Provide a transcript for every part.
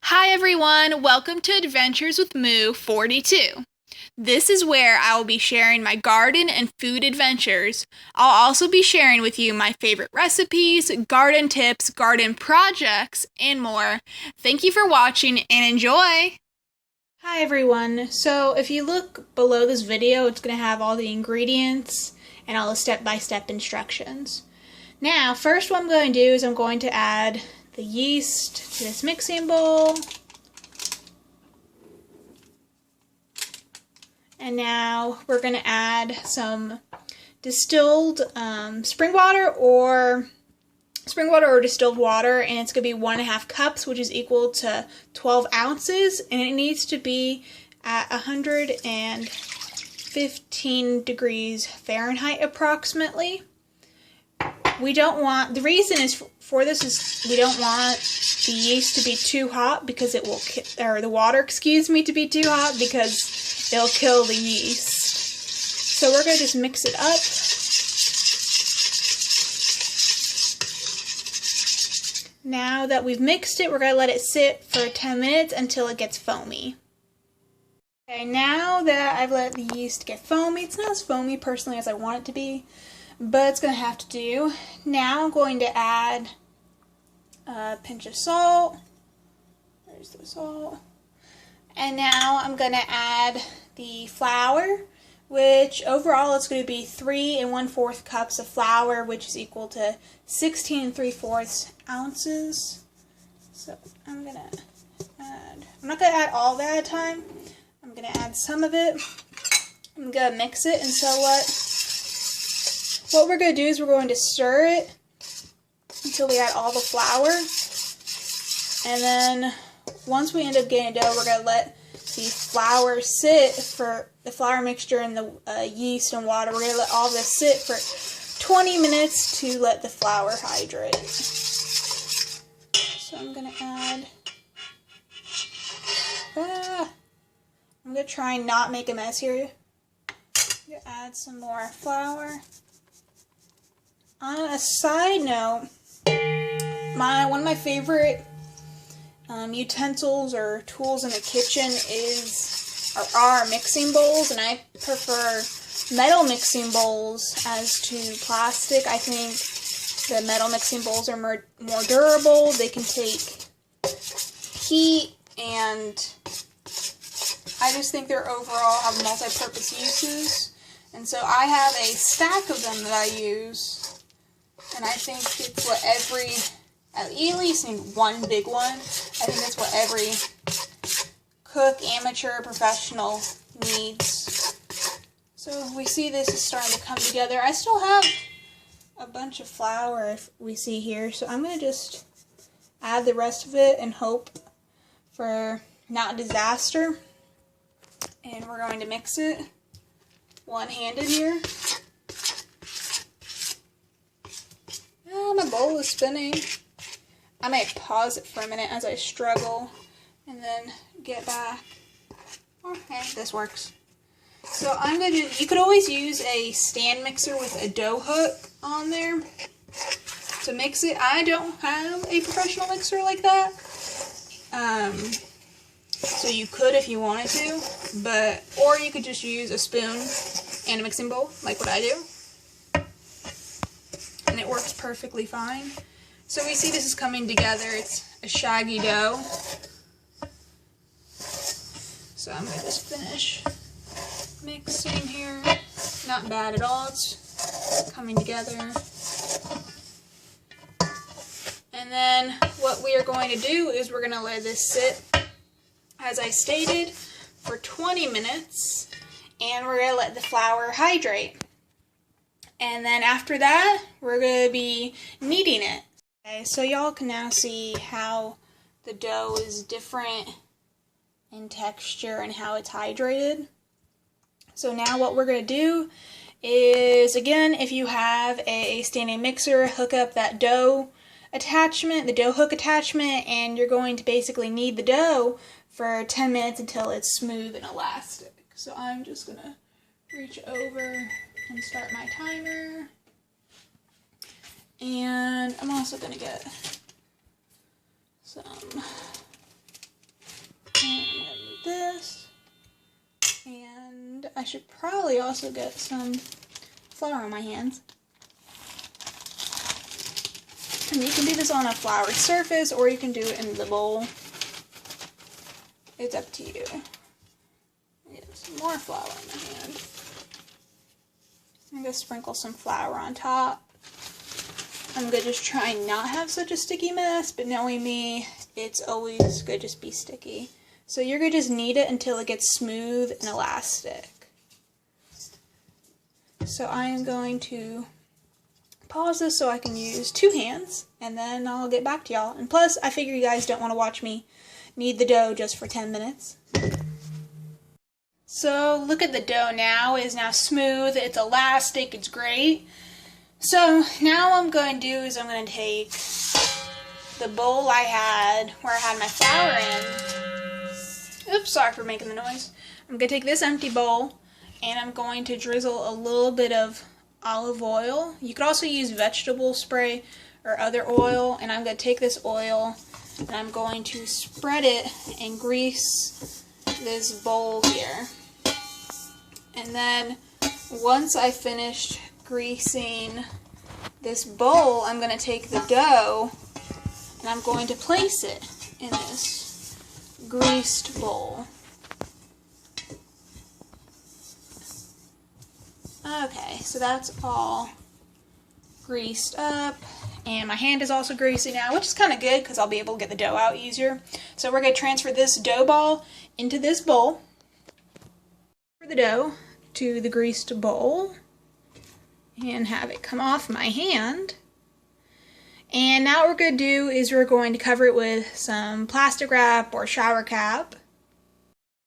Hi everyone, welcome to Adventures with Moo 42. This is where I will be sharing my garden and food adventures. I'll also be sharing with you my favorite recipes, garden tips, garden projects, and more. Thank you for watching and enjoy! Hi everyone, so if you look below this video, it's going to have all the ingredients and all the step-by-step instructions. Now, first what I'm going to do is I'm going to add the yeast to this mixing bowl. And now we're going to add some distilled spring water or distilled water, and it's going to be 1.5 cups, which is equal to 12 ounces, and it needs to be at 115 degrees Fahrenheit approximately. We don't want, the reason is for this is we don't want the yeast to be too hot because it will, or the water, excuse me, to be too hot because it'll kill the yeast. So we're going to just mix it up. Now that we've mixed it, we're going to let it sit for 10 minutes until it gets foamy. Okay, now that I've let the yeast get foamy, it's not as foamy personally as I want it to be, but it's going to have to do. Now I'm going to add a pinch of salt. There's the salt. And now I'm going to add the flour, which overall it's going to be 3 1/4 cups of flour, which is equal to 16 3/4 ounces. So I'm going to add, I'm not going to add all that at a time. I'm going to add some of it. I'm going to mix it, and so what we're going to do is we're going to stir it until we add all the flour. And then once we end up getting a dough, we're going to let the flour sit for the flour mixture and the yeast and water. We're going to let all this sit for 20 minutes to let the flour hydrate. So I'm going to add, I'm going to try and not make a mess here. I'm going to add some more flour. On a side note, one of my favorite utensils or tools in the kitchen are mixing bowls, and I prefer metal mixing bowls as to plastic. I think the metal mixing bowls are more durable. They can take heat, and I just think they're overall have multi-purpose uses. And so I have a stack of them that I use. And I think it's what at least one big one, I think that's what every cook, amateur, professional needs. So we see this is starting to come together. I still have a bunch of flour, if we see here, so I'm going to just add the rest of it and hope for not disaster. And we're going to mix it one-handed here. My bowl is spinning. I might pause it for a minute as I struggle and then get back. Okay, this works. So I'm going to, you could always use a stand mixer with a dough hook on there to mix it. I don't have a professional mixer like that. So you could if you wanted to, or you could just use a spoon and a mixing bowl like what I do. And it works perfectly fine. So we see this is coming together. It's a shaggy dough. So I'm going to just finish mixing here. Not bad at all. It's coming together. And then what we are going to do is we're going to let this sit, as I stated, for 20 minutes. And we're going to let the flour hydrate. And then after that, we're going to be kneading it. Okay, so y'all can now see how the dough is different in texture and how it's hydrated. So now what we're going to do is, again, if you have a standing mixer, hook up that dough attachment, the dough hook attachment, and you're going to basically knead the dough for 10 minutes until it's smooth and elastic. So I'm just going to reach over and start my timer. And I'm also going to get some I should probably also get some flour on my hands. And you can do this on a floured surface, or you can do it in the bowl. It's up to you. Get some more flour on my hand. I'm going to sprinkle some flour on top. I'm going to just try and not have such a sticky mess, but knowing me, it's always going to just be sticky. So you're going to just knead it until it gets smooth and elastic. So I am going to pause this so I can use 2 hands, and then I'll get back to y'all. And plus, I figure you guys don't want to watch me knead the dough just for 10 minutes. So look at the dough now. It is now smooth, it's elastic, it's great. So now what I'm going to do is I'm going to take the bowl I had where I had my flour in. Oops, sorry for making the noise. I'm going to take this empty bowl and I'm going to drizzle a little bit of olive oil. You could also use vegetable spray or other oil, and I'm going to take this oil and I'm going to spread it and grease this bowl here. And then once I finished greasing this bowl, I'm going to take the dough and I'm going to place it in this greased bowl. Okay, so that's all greased up, and my hand is also greasy now, which is kind of good because I'll be able to get the dough out easier. So we're going to transfer this dough ball into this bowl. For the dough to the greased bowl and have it come off my hand. And now what we're going to do is we're going to cover it with some plastic wrap or shower cap.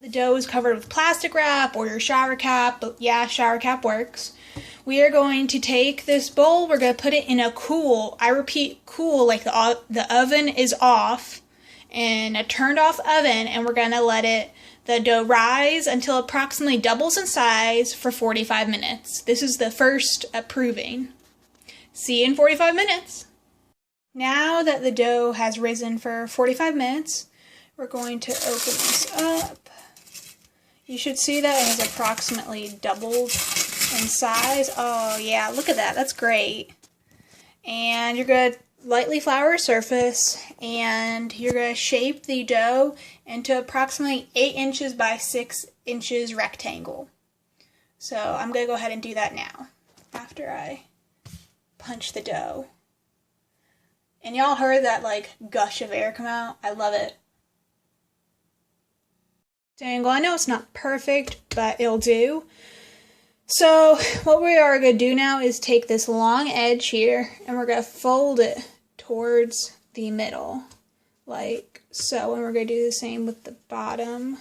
The dough is covered with plastic wrap or your shower cap, but yeah, shower cap works. We are going to take this bowl, we're going to put it in a cool, I repeat cool, like the oven is off, and a turned off oven, and we're going to let the dough rise until approximately doubles in size for 45 minutes. This is the first proving. See you in 45 minutes. Now that the dough has risen for 45 minutes, we're going to open this up. You should see that it has approximately doubled in size. Oh yeah, look at that, that's great. And you're going to lightly flour a surface, and you're going to shape the dough into approximately 8 inches by 6 inches rectangle. So I'm going to go ahead and do that now after I punch the dough. And y'all heard that like gush of air come out? I love it. Angle. I know it's not perfect, but it'll do. So what we are going to do now is take this long edge here and we're going to fold it towards the middle like so, and we're going to do the same with the bottom.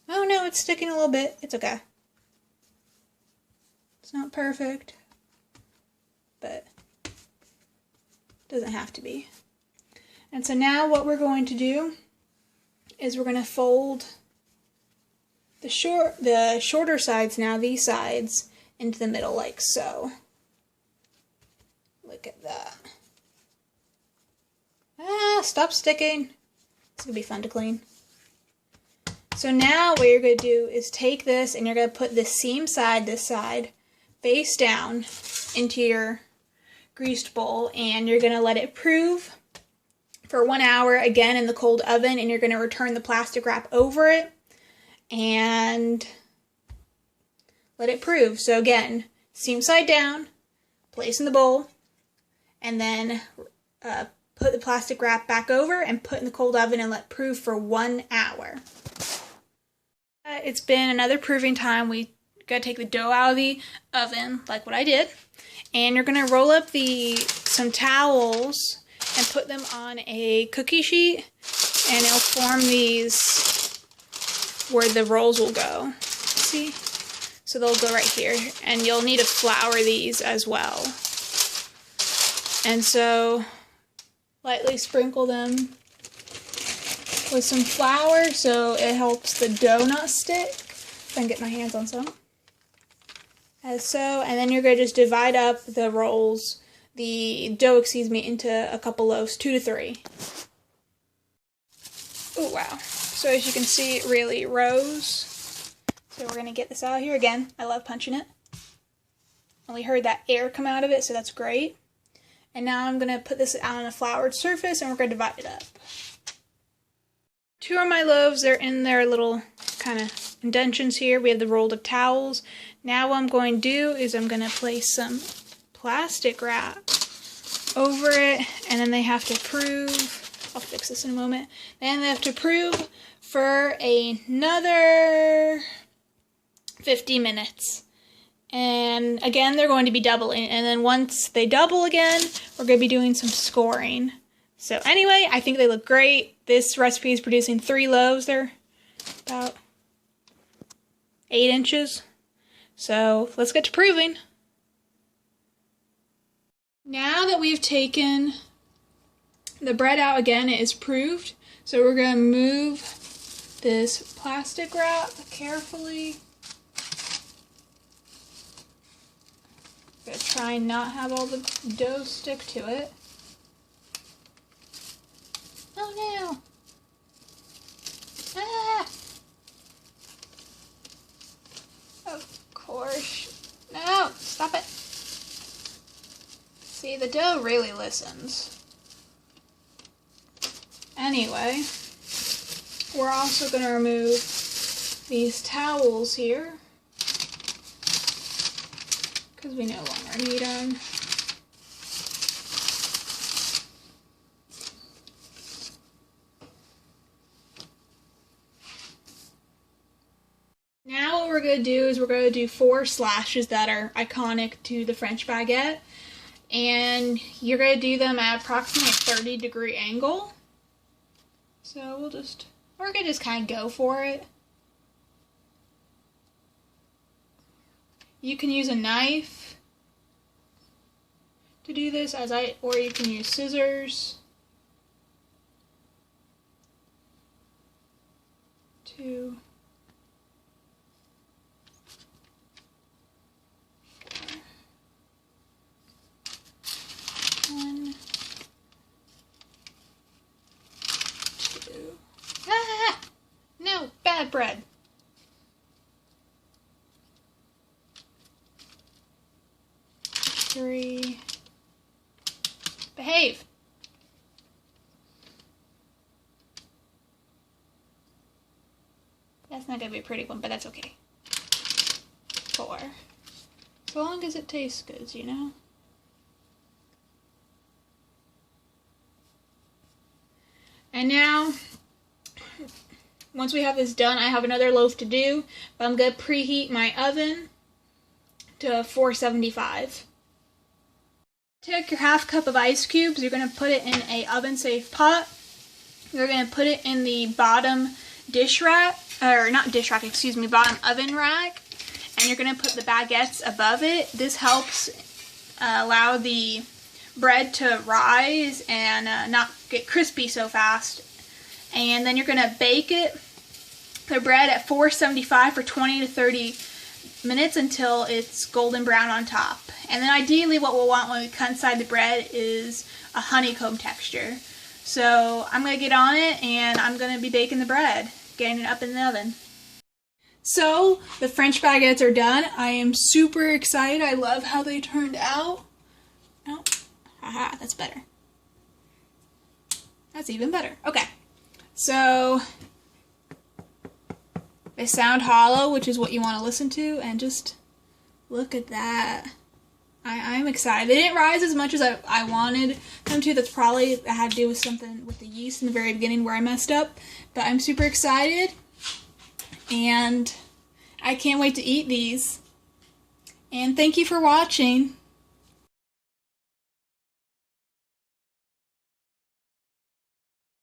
Oh no, it's sticking a little bit. It's okay. It's not perfect, but it doesn't have to be. And so now what we're going to do is we're going to fold the shorter sides now, these sides, into the middle like so. Look at that. Ah, stop sticking. It's going to be fun to clean. So now what you're going to do is take this and you're going to put the seam side, this side, face down into your greased bowl, and you're going to let it prove for 1 hour again in the cold oven, and you're going to return the plastic wrap over it and let it prove. So again, seam side down, place in the bowl, and then put the plastic wrap back over and put in the cold oven and let prove for 1 hour. It's been another proving time. We got to take the dough out of the oven like what I did, and you're going to roll up some towels and put them on a cookie sheet, and it'll form these where the rolls will go. See? So they'll go right here, and you'll need to flour these as well. And so lightly sprinkle them with some flour so it helps the dough not stick. If I can get my hands on some. As so, and then you're going to just divide up the rolls, the dough, into a couple loaves, 2 to 3. Oh wow. So as you can see, it really rose. So we're going to get this out here. Again, I love punching it. And we heard that air come out of it, so that's great. And now I'm going to put this out on a floured surface, and we're going to divide it up. 2 of my loaves, they're in their little kind of indentions here. We have the rolled up towels. Now what I'm going to do is I'm going to place some plastic wrap over it, and then they have to prove, I'll fix this in a moment, then they have to prove for another 50 minutes. And again, they're going to be doubling, and then once they double again, we're going to be doing some scoring. So anyway, I think they look great. This recipe is producing 3 loaves. They're about 8 inches. So let's get to proving. Now that we've taken the bread out, again, it is proved. So we're going to move this plastic wrap carefully. I'm going to try and not have all the dough stick to it. Oh no! Ah! Of course. No! Stop it! See, the dough really listens. Anyway, we're also going to remove these towels here, because we no longer need them. Now what we're going to do is we're going to do 4 slashes that are iconic to the French baguette. And you're going to do them at approximately a 30-degree angle. So we're going to just kind of go for it. You can use a knife to do this, or you can use scissors to bad bread. Three. Behave. That's not going to be a pretty one, but that's okay. 4. So long as it tastes good, you know? And now, once we have this done, I have another loaf to do, but I'm going to preheat my oven to 475. Take your half cup of ice cubes, you're going to put it in a oven-safe pot. You're going to put it in the bottom dish rack, or not dish rack, excuse me, bottom oven rack, and you're going to put the baguettes above it. This helps allow the bread to rise and not get crispy so fast. And then you're going to bake the bread at 475 for 20 to 30 minutes until it's golden brown on top. And then ideally what we'll want when we cut inside the bread is a honeycomb texture. So I'm going to get on it and I'm going to be baking the bread, getting it up in the oven. So the French baguettes are done. I am super excited. I love how they turned out. Oh, haha, that's better. That's even better. Okay. So they sound hollow, which is what you want to listen to, and just look at that. I'm excited. They didn't rise as much as I wanted them to. That's probably that had to do with something with the yeast in the very beginning where I messed up. But I'm super excited, and I can't wait to eat these. And thank you for watching.